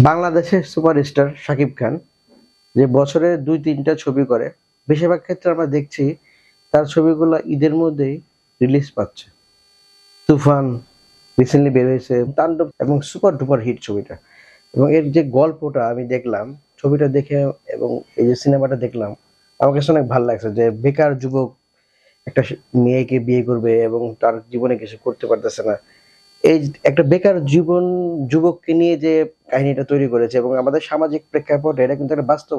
বাংলাদেশের সুপারস্টার শাকিব খান যে বছরে ২-৩টা ছবি করে, বেশিরভাগ ক্ষেত্রে আমরা দেখছি তার ছবিগুলো ঈদের মধ্যেই রিলিজ পাচ্ছে। তুফান রিসেন্টলি বের হয়েছে, তাণ্ডব এবং সুপার ডুপার হিট ছবিটা। এবং এর যে গল্পটা আমি দেখলাম, ছবিটা দেখে এবং এই যে সিনেমাটা দেখলাম, আমার কাছে অনেক ভালো লাগছে যে বেকার যুবক একটা মেয়েকে বিয়ে করবে এবং তার জীবনে কিছু করতে পারতেছে না। এই একটা বেকার যুবককে নিয়ে যে কাহিনীটা তৈরি করেছে এবং আমাদের সামাজিক প্রেক্ষাপটে এটা কিন্তু একটা বাস্তব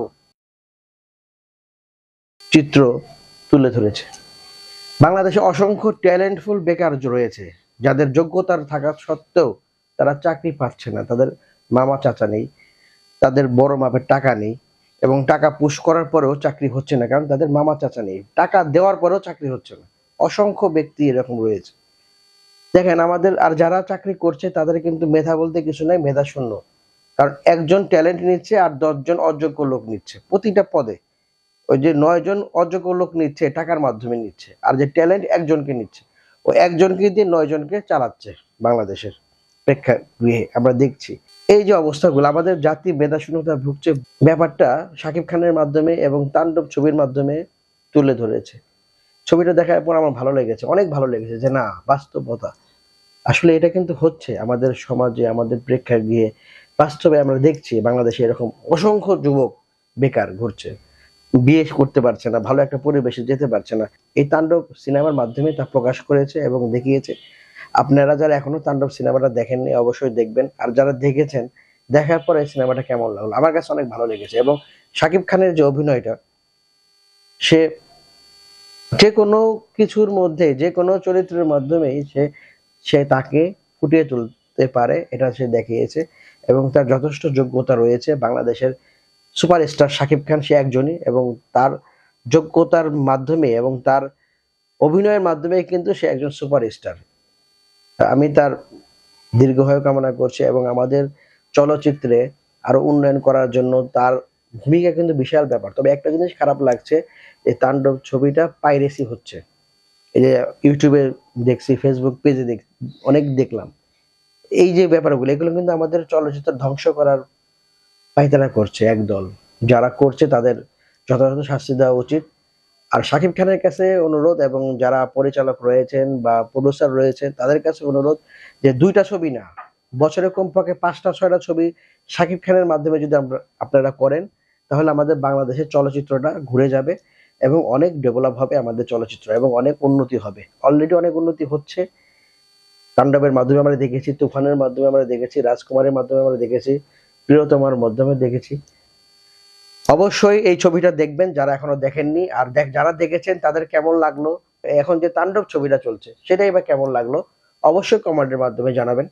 চিত্র তুলে ধরেছে। বাংলাদেশে অসংখ্য ট্যালেন্টফুল বেকার রয়েছে, যাদের যোগ্যতার থাকা সত্ত্বেও তারা চাকরি পাচ্ছে না। তাদের মামা চাচা নেই, তাদের বড় মাপের টাকা নেই এবং টাকা পুশ করার পরেও চাকরি হচ্ছে না, কারণ তাদের মামা চাচা নেই। টাকা দেওয়ার পরেও চাকরি হচ্ছে না। অসংখ্য ব্যক্তি এরকম রয়েছে। দেখেন, আমাদের আর যারা চাকরি করছে তাদের কিন্তু মেধা বলতে কিছু নাই, মেধা শূন্য। কারণ একজন ট্যালেন্ট নিচ্ছে আর 10 জন অযোগ্য লোক নিচ্ছে প্রতিটা পদে। ওই যে 9 জন অযোগ্য লোক নিচ্ছে টাকার মাধ্যমে নিচ্ছে, আর যে ট্যালেন্ট একজনকে নিচ্ছে, ও একজনকে দিয়ে 9 জনকে চালাচ্ছে। বাংলাদেশের প্রেক্ষাগৃহে আমরা দেখছি এই যে অবস্থাগুলো, আমাদের জাতি মেধা শূন্যতা ভুগছে। ব্যাপারটা শাকিব খানের মাধ্যমে এবং তাণ্ডব ছবির মাধ্যমে তুলে ধরেছে। ছবিটা দেখার পর আমার ভালো লেগেছে, অনেক ভালো লেগেছে যে না, বাস্তবতা আসলে এটা কিন্তু হচ্ছে আমাদের সমাজে, আমাদের প্রেক্ষাগৃহে। বাস্তবে আমরা দেখছি বাংলাদেশে এরকম অসংখ্য যুবক বেকার ঘুরছে, বিয়ে করতে পারছে না, ভালো একটা পরিবেশে যেতে পারছে না। এই তাণ্ডব সিনেমার মাধ্যমে তা প্রকাশ করেছে এবং দেখিয়েছে। আপনারা যারা এখনো তাণ্ডব সিনেমাটা দেখেননি অবশ্যই দেখবেন, আর যারা দেখেছেন দেখার পরে সিনেমাটা কেমন লাগলো। আমার কাছে অনেক ভালো লেগেছে এবং শাকিব খানের যে অভিনয়টা, সে যে কোনো কিছুর মধ্যে, যে কোনো চরিত্রের মাধ্যমেই সে সে তাকে ফুটিয়ে তুলতে পারে, এটা সে দেখিয়েছে এবং তার যথেষ্ট যোগ্যতা রয়েছে। বাংলাদেশের সুপারস্টার শাকিব খান সে একজনই, এবং তার যোগ্যতার মাধ্যমে এবং তার অভিনয়ের মাধ্যমে কিন্তু সে একজন সুপারস্টার। আমি তার দীর্ঘায়ু কামনা করছি এবং আমাদের চলচ্চিত্রে আরো উন্নয়ন করার জন্য তার ভূমিকা কিন্তু বিশাল ব্যাপার। তবে একটা জিনিস খারাপ লাগছে, এই তাণ্ডব ছবিটা পাইরেসি হচ্ছে। এই যে ইউটিউবে দেখছি, ফেসবুক পেজে অনেক দেখলাম এই যে ব্যাপারগুলো, এগুলো কিন্তু আমাদের চলচ্চিত্র ধ্বংস করার পায়তারা করছে একদল। যারা করছে তাদের যথাযথ শাস্তি দেওয়া উচিত। আর শাকিব খানের কাছে অনুরোধ, এবং যারা পরিচালক রয়েছেন বা প্রডিউসার রয়েছেন তাদের কাছে অনুরোধ, যে 2টা ছবি না, বছরে কমপক্ষে 5টা 6টা ছবি শাকিব খানের মাধ্যমে যদি আপনারা করেন, তাহলে আমাদের বাংলাদেশের চলচ্চিত্রটা ঘুরে যাবে এবং অনেক ডেভেলপ হবে আমাদের চলচ্চিত্র এবং অনেক উন্নতি হবে। অলরেডি অনেক উন্নতি হচ্ছে। তাণ্ডবের মাধ্যমে আমরা দেখেছি, তুফানের মাধ্যমে আমরা দেখেছি, রাজকুমারের মাধ্যমে আমরা দেখেছি, প্রিয়তমার মাধ্যমে দেখেছি। অবশ্যই এই ছবিটা দেখবেন যারা এখনো দেখেননি, আর যারা দেখেছেন তাদের কেমন লাগলো, এখন যে তাণ্ডব ছবিটা চলছে সেটাই বা কেমন লাগলো, অবশ্যই কমেন্টের মাধ্যমে জানাবেন।